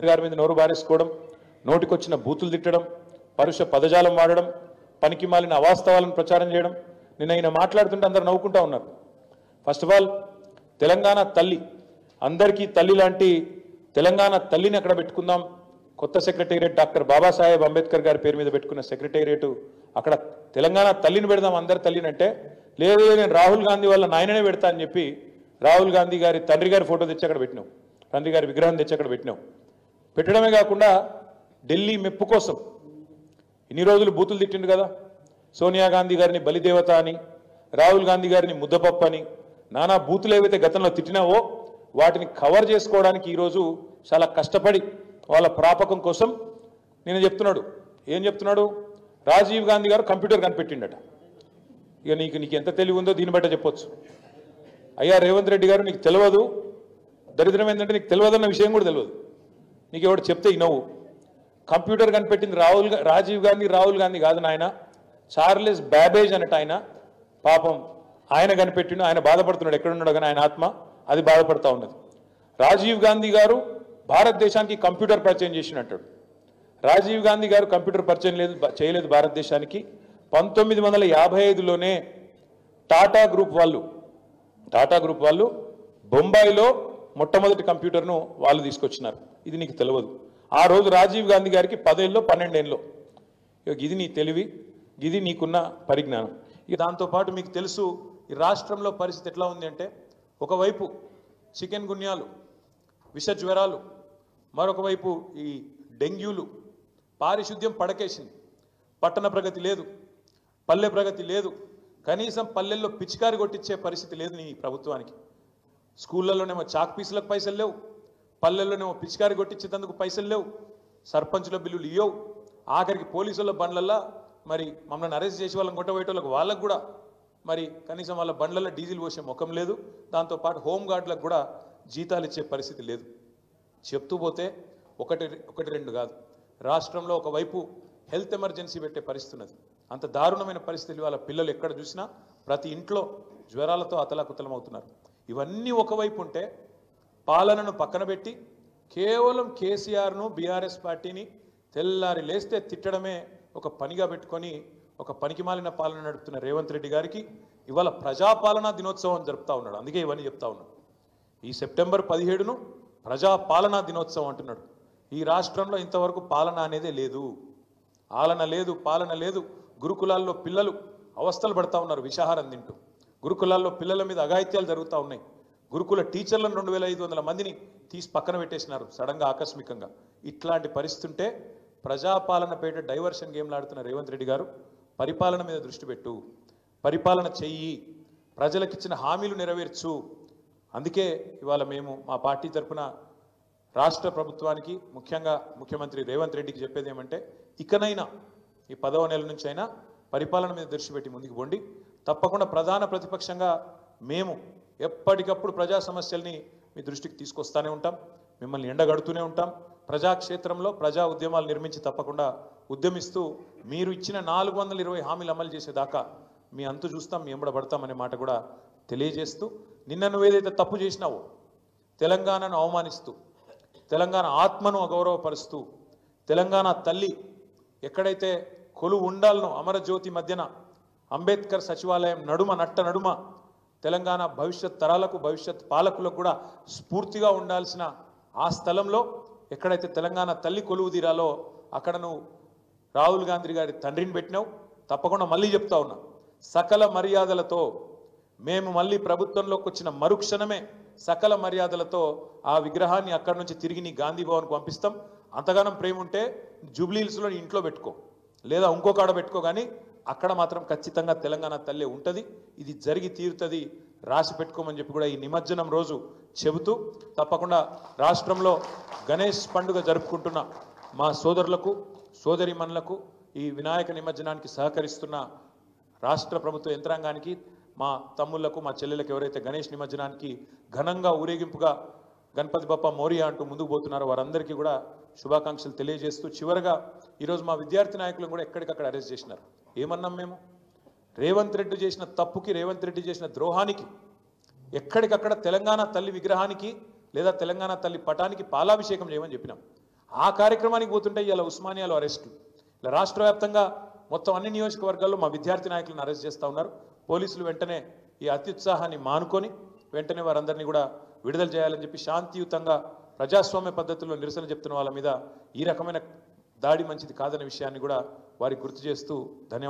గారి మీద నోరు బారేసుకోవడం, నోటికొచ్చిన బూతులు తిట్టడం, పరుష పదజాలం వాడడం, పనికి మాలిన అవాస్తవాలను ప్రచారం చేయడం. నిన్న ఆయన మాట్లాడుతుంటే అందరూ నవ్వుకుంటా ఉన్నారు. ఫస్ట్ ఆఫ్ ఆల్ తెలంగాణ తల్లి, అందరికీ తల్లి లాంటి తెలంగాణ తల్లిని అక్కడ పెట్టుకుందాం. కొత్త సెక్రటేరియట్ డాక్టర్ బాబాసాహెబ్ అంబేద్కర్ గారి పేరు మీద పెట్టుకున్న సెక్రటేరియట్, అక్కడ తెలంగాణ తల్లిని పెడదాం అందరి తల్లిని అంటే, లేదు నేను రాహుల్ గాంధీ వాళ్ళ నాయననే పెడతా అని చెప్పి రాహుల్ గాంధీ గారి తండ్రి గారి ఫోటో తెచ్చి అక్కడ పెట్టినాం, తండ్రి గారి విగ్రహం తెచ్చి అక్కడ పెట్టినాం. పెట్టడమే కాకుండా ఢిల్లీ మెప్పు కోసం ఇన్ని రోజులు బూతులు తిట్టిండు కదా, సోనియా గాంధీ గారిని బలిదేవత అని, రాహుల్ గాంధీ గారిని ముద్దపప్పు అని, నానా బూతులు ఏవైతే గతంలో తిట్టినావో వాటిని కవర్ చేసుకోవడానికి ఈరోజు చాలా కష్టపడి వాళ్ళ ప్రాపకం కోసం నేను చెప్తున్నాడు. ఏం చెప్తున్నాడు? రాజీవ్ గాంధీ గారు కంప్యూటర్ కనిపెట్టిండట. ఇక నీకు ఎంత తెలివి ఉందో దీన్ని బట్ట చెప్పొచ్చు. అయ్యా రేవంత్ రెడ్డి గారు, నీకు తెలియదు, దరిద్రం ఏంటంటే నీకు తెలియదన్న విషయం కూడా తెలియదు. నీకు ఎవడు చెప్తే ఇనవు. కంప్యూటర్ కనిపెట్టింది రాజీవ్ గాంధీ, రాహుల్ గాంధీ కాదు నాయన, చార్లెస్ బ్యాబేజ్ అన్నట్టు ఆయన. పాపం ఆయన కనిపెట్టిండు, ఆయన బాధపడుతున్నాడు. ఎక్కడున్నాడు కానీ ఆయన ఆత్మ అది బాధపడతా ఉన్నది. రాజీవ్ గాంధీ గారు భారతదేశానికి కంప్యూటర్ పరిచయం చేసినట్టాడు. రాజీవ్ గాంధీ గారు కంప్యూటర్ పరిచయం చేయలేదు భారతదేశానికి. 1955లోనే టాటా గ్రూప్ వాళ్ళు బొంబాయిలో మొట్టమొదటి కంప్యూటర్ను వాళ్ళు తీసుకొచ్చినారు. ఇది నీకు తెలియదు. ఆ రోజు రాజీవ్ గాంధీ గారికి 10 ఏళ్ళలో 12 ఏళ్ళలో. ఇది నీ తెలివి, ఇది నీకున్న పరిజ్ఞానం. ఇక దాంతోపాటు మీకు తెలుసు ఈ రాష్ట్రంలో పరిస్థితి ఎట్లా ఉంది అంటే, ఒకవైపు చికెన్ గున్యాలు, విష జ్వరాలు, మరొక వైపు ఈ డెంగ్యూలు, పారిశుద్ధ్యం పడకేసింది. పట్టణ ప్రగతి లేదు, పల్లె ప్రగతి లేదు, కనీసం పల్లెల్లో పిచికారి కొట్టించే పరిస్థితి లేదు నీ ప్రభుత్వానికి. స్కూళ్ళలోనేమో చాక్ పీసులకు పైసలు లేవు, పల్లెల్లోనేమో పిచికారి కొట్టించేందుకు పైసలు లేవు, సర్పంచుల బిల్లులు ఇవ్వవు, ఆఖరికి పోలీసుల బండ్లల్లో మరి మమ్మల్ని అరెస్ట్ చేసి వాళ్ళని కొట్టబోయేటోళ్ళకు వాళ్ళకు కూడా మరి కనీసం వాళ్ళ బండ్లలో డీజిల్ పోసే ముఖం లేదు. దాంతోపాటు హోంగార్డులకు కూడా జీతాలు ఇచ్చే పరిస్థితి లేదు. చెప్తూ పోతే ఒకటి రెండు కాదు, రాష్ట్రంలో ఒకవైపు హెల్త్ ఎమర్జెన్సీ పెట్టే పరిస్థితి ఉన్నది. అంత దారుణమైన పరిస్థితులు వాళ్ళ పిల్లలు ఎక్కడ చూసినా ప్రతి ఇంట్లో జ్వరాలతో అతలాకుతలం అవుతున్నారు. ఇవన్నీ ఒకవైపు ఉంటే, పాలనను పక్కన పెట్టి కేవలం కేసీఆర్ను, బీఆర్ఎస్ పార్టీని తెల్లారి లేస్తే తిట్టడమే ఒక పనిగా పెట్టుకొని ఒక పనికిమాలిన పాలన నడుపుతున్న రేవంత్ రెడ్డి గారికి ఇవాళ ప్రజాపాలనా దినోత్సవం జరుపుతా ఉన్నాడు. అందుకే ఇవన్నీ చెప్తా ఉన్నాడు. ఈ సెప్టెంబర్ 17ను ప్రజాపాలనా దినోత్సవం అంటున్నాడు. ఈ రాష్ట్రంలో ఇంతవరకు పాలన అనేదే లేదు, ఆలన లేదు, పాలన లేదు. గురుకులాల్లో పిల్లలు అవస్థలు పడతా ఉన్నారు విషాహారం తింటూ. గురుకులాల్లో పిల్లల మీద అఘాయిత్యాలు జరుగుతూ ఉన్నాయి. గురుకుల టీచర్లను 2500 మందిని తీసి పక్కన పెట్టేసినారు సడన్గా, ఆకస్మికంగా. ఇట్లాంటి పరిస్థితి ఉంటే ప్రజాపాలన పేట డైవర్షన్ గేమ్లు ఆడుతున్న రేవంత్ రెడ్డి గారు పరిపాలన మీద దృష్టి పెట్టు, పరిపాలన చెయ్యి, ప్రజలకిచ్చిన హామీలు నెరవేర్చు. అందుకే ఇవాళ మేము మా పార్టీ తరఫున రాష్ట్ర ప్రభుత్వానికి, ముఖ్యంగా ముఖ్యమంత్రి రేవంత్ రెడ్డికి చెప్పేది ఏమంటే, ఇకనైనా ఈ 10వ నెల నుంచి అయినా పరిపాలన మీద దృష్టి పెట్టి ముందుకు పోండి. తప్పకుండా ప్రధాన ప్రతిపక్షంగా మేము ఎప్పటికప్పుడు ప్రజా సమస్యల్ని మీ దృష్టికి తీసుకొస్తానే ఉంటాం, మిమ్మల్ని ఎండగడుతూనే ఉంటాం. ప్రజాక్షేత్రంలో ప్రజా ఉద్యమాలు నిర్మించి తప్పకుండా ఉద్యమిస్తూ మీరు ఇచ్చిన 420 హామీలు అమలు చేసేదాకా మీ అంతు చూస్తాం, మీ ఎంబడబడతామనే మాట కూడా తెలియజేస్తూ, నిన్న నువ్వేదైతే తప్పు చేసినావో, తెలంగాణను అవమానిస్తూ, తెలంగాణ ఆత్మను అగౌరవపరుస్తూ, తెలంగాణ తల్లి ఎక్కడైతే కొలువు ఉండాలనో అమరజ్యోతి మధ్యన అంబేద్కర్ సచివాలయం నడుమ తెలంగాణ భవిష్యత్ తరాలకు, భవిష్యత్ పాలకులకు కూడా స్ఫూర్తిగా ఉండాల్సిన ఆ స్థలంలో ఎక్కడైతే తెలంగాణ తల్లి కొలువు తీరాలో అక్కడ నువ్వు రాహుల్ గాంధీ గారి తండ్రిని పెట్టినావు. తప్పకుండా మళ్ళీ చెప్తా ఉన్నా, సకల మర్యాదలతో మేము మళ్ళీ ప్రభుత్వంలోకి వచ్చిన మరుక్షణమే సకల మర్యాదలతో ఆ విగ్రహాన్ని అక్కడి నుంచి తిరిగి నీ గాంధీ భవన్కు పంపిస్తాం. అంతగానం ప్రేమ ఉంటే జూబ్లీహిల్స్లో నీ ఇంట్లో పెట్టుకో, లేదా ఇంకో కాడ పెట్టుకో, కానీ అక్కడ మాత్రం ఖచ్చితంగా తెలంగాణ తల్లి ఉంటుంది. ఇది జరిగి తీరుతుంది, రాసి పెట్టుకోమని చెప్పి కూడా ఈ నిమజ్జనం రోజు చెబుతూ, తప్పకుండా రాష్ట్రంలో గణేష్ పండుగ జరుపుకుంటున్న మా సోదరులకు, సోదరిమణులకు, ఈ వినాయక నిమజ్జనానికి సహకరిస్తున్న రాష్ట్ర ప్రభుత్వ యంత్రాంగానికి, మా తమ్ముళ్లకు, మా చెల్లెలకు ఎవరైతే గణేష్ నిమజ్జనానికి ఘనంగా ఊరేగింపుగా గణపతి బప్ప మోరియా అంటూ ముందుకు పోతున్నారో వారందరికీ కూడా శుభాకాంక్షలు తెలియజేస్తూ, చివరగా ఈరోజు మా విద్యార్థి నాయకులను కూడా ఎక్కడికక్కడ అరెస్ట్ చేసినారు. ఏమన్నాం మేము? రేవంత్ రెడ్డి చేసిన తప్పుకి, రేవంత్ రెడ్డి చేసిన ద్రోహానికి ఎక్కడికక్కడ తెలంగాణ తల్లి విగ్రహానికి లేదా తెలంగాణ తల్లి పటానికి పాలాభిషేకం చేయమని చెప్పినాం. ఆ కార్యక్రమానికి పోతుంటే ఇలా ఉస్మానియాలో అరెస్టులు, ఇలా రాష్ట్ర వ్యాప్తంగా మొత్తం అన్ని నియోజకవర్గాల్లో మా విద్యార్థి నాయకులను అరెస్ట్ చేస్తూ ఉన్నారు. పోలీసులు వెంటనే ఈ అత్యుత్సాహాన్ని మానుకొని వెంటనే వారందరినీ కూడా విడుదల చేయాలని చెప్పి శాంతియుతంగా ప్రజాస్వామ్య పద్ధతుల్లో నిరసన చెప్తున్న వాళ్ళ మీద ఈ రకమైన దాడి మంచిది కాదనే విషయాన్ని కూడా వారికి గుర్తు చేస్తూ ధన్యవాదాలు.